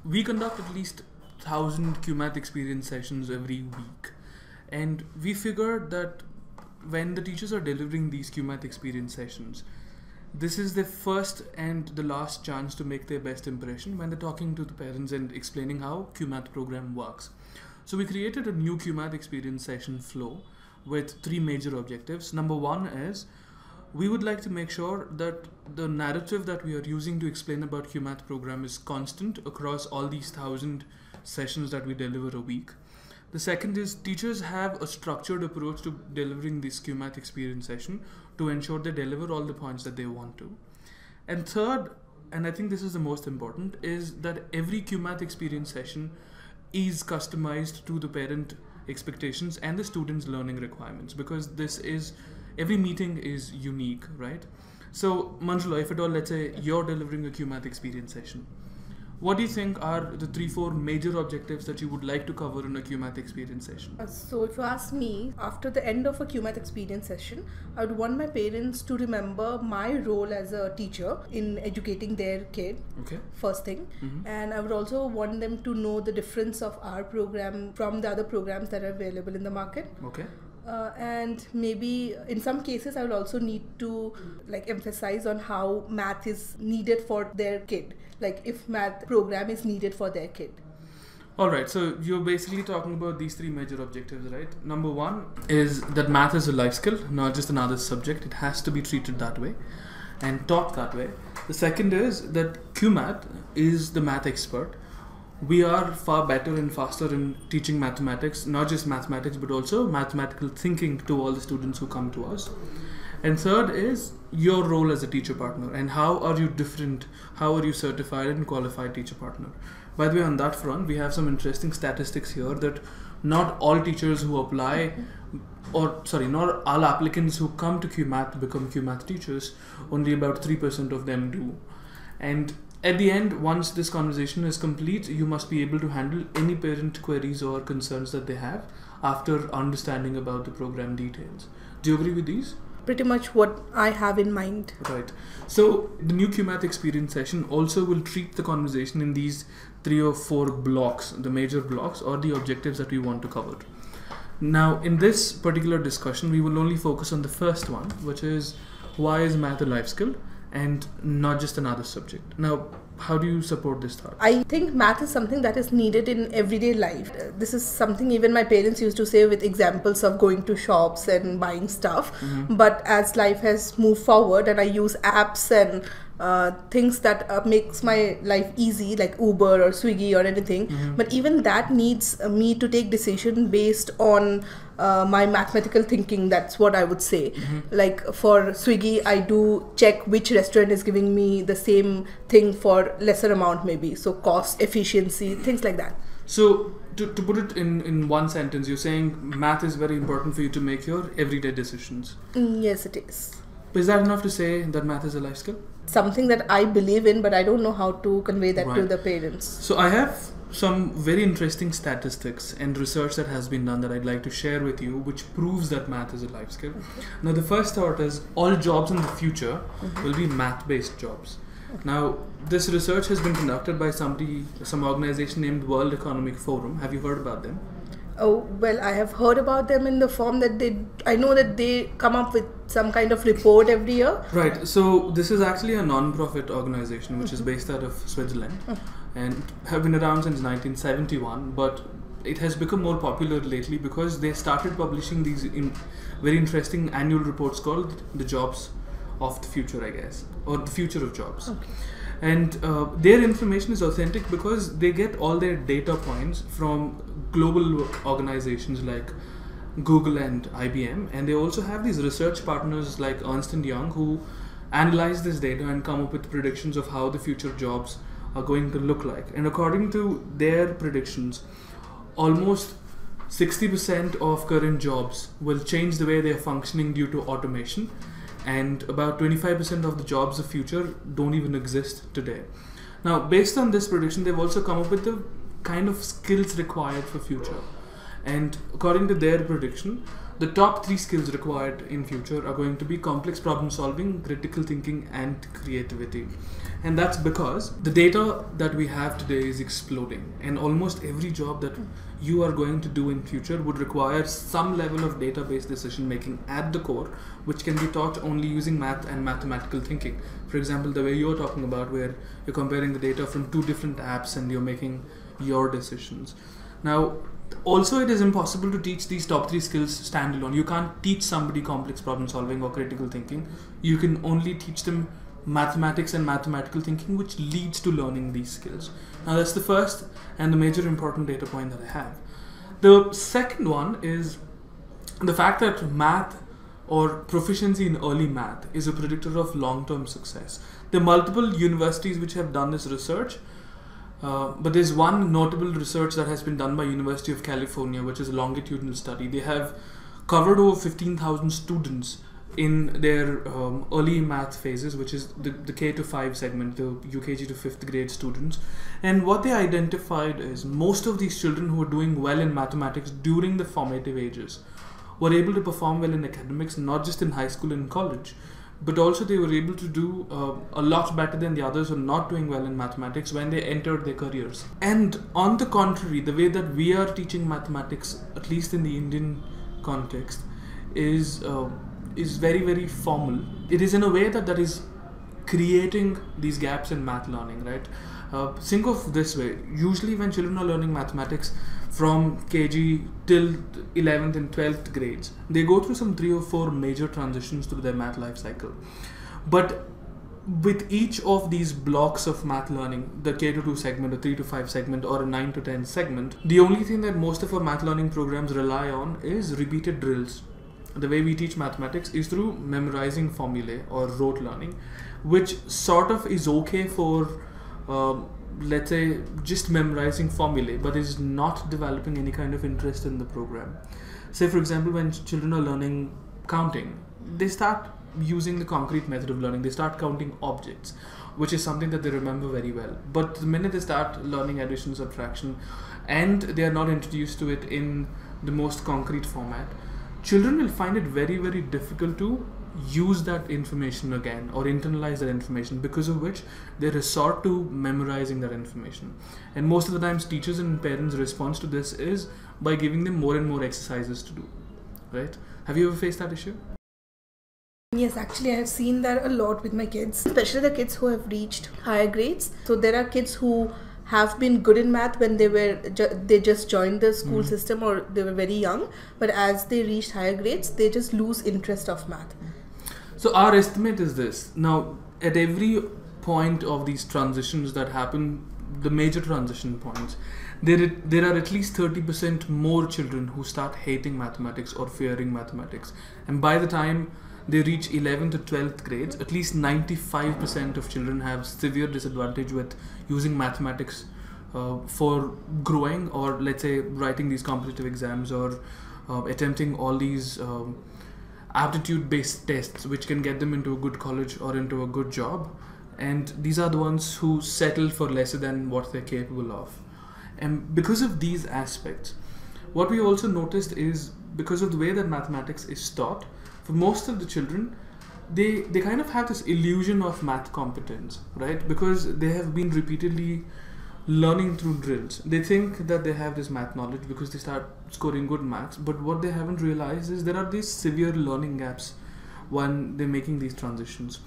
we conduct at least 1,000 QMath experience sessions every week, and we figured that when the teachers are delivering these QMath experience sessions, this is the first and the last chance to make their best impression when they're talking to the parents and explaining how QMath program works. So we created a new QMath experience session flow with 3 major objectives. Number 1 is we would like to make sure that the narrative that we are using to explain about QMath program is constant across all these 1,000 sessions that we deliver a week. The second is teachers have a structured approach to delivering this QMath experience session to ensure they deliver all the points that they want to. And third, and I think this is the most important, is that every QMath experience session is customized to the parent expectations and the students' learning requirements, because every meeting is unique, right? So Manjula, if at all, let's say you're delivering a QMath experience session, what do you think are the 3-4 major objectives that you would like to cover in a QMath experience session? So if you ask me, after the end of a QMath experience session, I would want my parents to remember my role as a teacher in educating their kid, first thing. And I would also want them to know the difference of our program from the other programs that are available in the market. And maybe in some cases I would also need to emphasize on how math is needed for their kid, if math program is needed for their kid. Alright, so you're basically talking about these 3 major objectives, right? Number 1 is that math is a life skill, not just another subject. It has to be treated that way and taught that way. The second is that QMath is the math expert. We are far better and faster in teaching mathematics, not just mathematics, but also mathematical thinking to all the students who come to us. And third is your role as a teacher partner, and how are you different, how are you certified and qualified teacher partner. By the way, on that front, we have some interesting statistics here that not all teachers who apply, not all applicants who come to QMath become QMath teachers, only about 3% of them do. And at the end, once this conversation is complete, you must be able to handle any parent queries or concerns that they have after understanding about the program details. Do you agree with these? Pretty much what I have in mind. Right. So the new QMath experience session also will treat the conversation in these 3 or 4 blocks, the major blocks or the objectives that we want to cover. Now, in this particular discussion, we will only focus on the first one, which is why is math a life skill and not just another subject. Now, how do you support this thought? I think math is something that is needed in everyday life. This is something even my parents used to say with examples of going to shops and buying stuff. But as life has moved forward and I use apps and things that makes my life easy, like Uber or Swiggy or anything, but even that needs me to take decision based on my mathematical thinking. That's what I would say. Like for Swiggy, I do check which restaurant is giving me the same thing for lesser amount maybe, so cost, efficiency, things like that. So to put it in one sentence, you're saying math is very important for you to make your everyday decisions. Yes, it is. Is that enough to say that math is a life skill? Something that I believe in, but I don't know how to convey that to the parents. So I have some very interesting statistics and research that has been done that I'd like to share with you, which proves that math is a life skill. Now, the first thought is all jobs in the future will be math-based jobs. Now, this research has been conducted by some organization named World Economic Forum. Have you heard about them? Oh, well, I have heard about them in the form that I know that they come up with some kind of report every year. Right. So this is actually a non-profit organization which is based out of Switzerland and have been around since 1971, but it has become more popular lately because they started publishing these very interesting annual reports called the Jobs of the Future, I guess, or the Future of Jobs. And their information is authentic because they get all their data points from global organizations like Google and IBM, and they also have these research partners like Ernst & Young who analyze this data and come up with predictions of how the future jobs are going to look like. And according to their predictions, almost 60% of current jobs will change the way they are functioning due to automation, and about 25% of the jobs of future don't even exist today. Now, based on this prediction, they've also come up with the kind of skills required for future. And according to their prediction, the top 3 skills required in future are going to be complex problem solving, critical thinking, and creativity. And that's because the data that we have today is exploding, and almost every job that you are going to do in future would require some level of database decision making at the core, which can be taught only using math and mathematical thinking. For example, the way you're talking about, where you're comparing the data from 2 different apps and you're making your decisions. Now, also, it is impossible to teach these top 3 skills standalone. You can't teach somebody complex problem solving or critical thinking. You can only teach them mathematics and mathematical thinking, which leads to learning these skills. Now, that's the first and the major important data point that I have. The second one is the fact that math or proficiency in early math is a predictor of long-term success. There are multiple universities which have done this research. But there's one notable research that has been done by University of California, which is a longitudinal study. They have covered over 15,000 students in their early math phases, which is the K to 5 segment, the UKG to 5th grade students. And what they identified is most of these children who are doing well in mathematics during the formative ages were able to perform well in academics, not just in high school and college, but also they were able to do a lot better than the others who are not doing well in mathematics when they entered their careers. And on the contrary, the way that we are teaching mathematics, at least in the Indian context, is very, very formal. It is in a way that is creating these gaps in math learning, right? Think of this way. Usually when children are learning mathematics from KG till 11th and 12th grades, they go through some 3 or 4 major transitions through their math life cycle. But with each of these blocks of math learning, the K to 2 segment, a 3 to 5 segment, or a 9 to 10 segment, the only thing that most of our math learning programs rely on is repeated drills. The way we teach mathematics is through memorizing formulae or rote learning, which sort of is okay for let's say just memorizing formulae, but is not developing any kind of interest in the program. Say for example, when children are learning counting, they start using the concrete method of learning. They start counting objects, which is something that they remember very well. But the minute they start learning addition, subtraction, and they are not introduced to it in the most concrete format, children will find it very, very difficult to use that information again or internalize that information, because of which they resort to memorizing that information. And most of the times teachers and parents' response to this is by giving them more and more exercises to do, right? Have you ever faced that issue? Yes, actually I have seen that a lot with my kids, especially the kids who have reached higher grades. So there are kids who have been good in math when they just joined the school system or they were very young, but as they reached higher grades, they just lose interest of math. So our estimate is this. Now, at every point of these transitions that happen, the major transition points, there are at least 30% more children who start hating mathematics or fearing mathematics. And by the time they reach 11th to 12th grades, at least 95% of children have severe disadvantage with using mathematics for growing, or let's say writing these competitive exams, or attempting all these aptitude-based tests which can get them into a good college or into a good job. And these are the ones who settle for lesser than what they're capable of. And because of these aspects, what we also noticed is, because of the way that mathematics is taught, for most of the children, they kind of have this illusion of math competence, right? Because they have been repeatedly learning through drills. They think that they have this math knowledge because they start scoring good marks, but what they haven't realized is there are these severe learning gaps when they're making these transitions,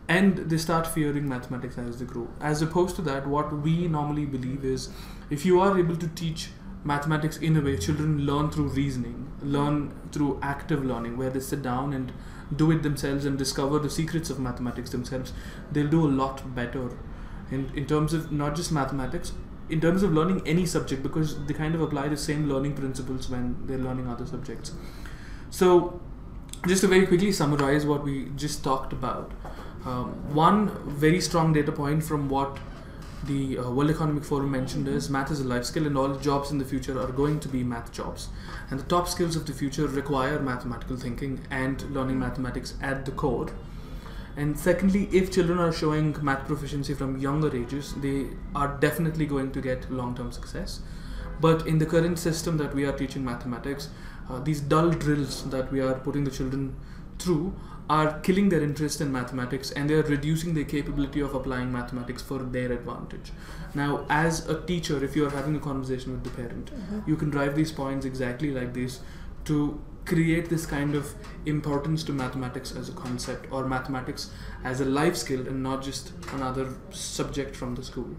and they start fearing mathematics as they grow. As opposed to that, what we normally believe is, if you are able to teach mathematics in a way, children learn through reasoning, learn through active learning, where they sit down and do it themselves and discover the secrets of mathematics themselves, they'll do a lot better in terms of not just mathematics, in terms of learning any subject, because they kind of apply the same learning principles when they're learning other subjects. So just to very quickly summarize what we just talked about, one very strong data point from what the World Economic Forum mentioned is math is a life skill, and all jobs in the future are going to be math jobs. And the top skills of the future require mathematical thinking and learning mathematics at the core. And secondly, if children are showing math proficiency from younger ages, they are definitely going to get long-term success. But in the current system that we are teaching mathematics, these dull drills that we are putting the children through are killing their interest in mathematics, and they are reducing their capability of applying mathematics for their advantage. Now, as a teacher, if you are having a conversation with the parent, you can drive these points exactly like this to create this kind of importance to mathematics as a concept, or mathematics as a life skill and not just another subject from the school.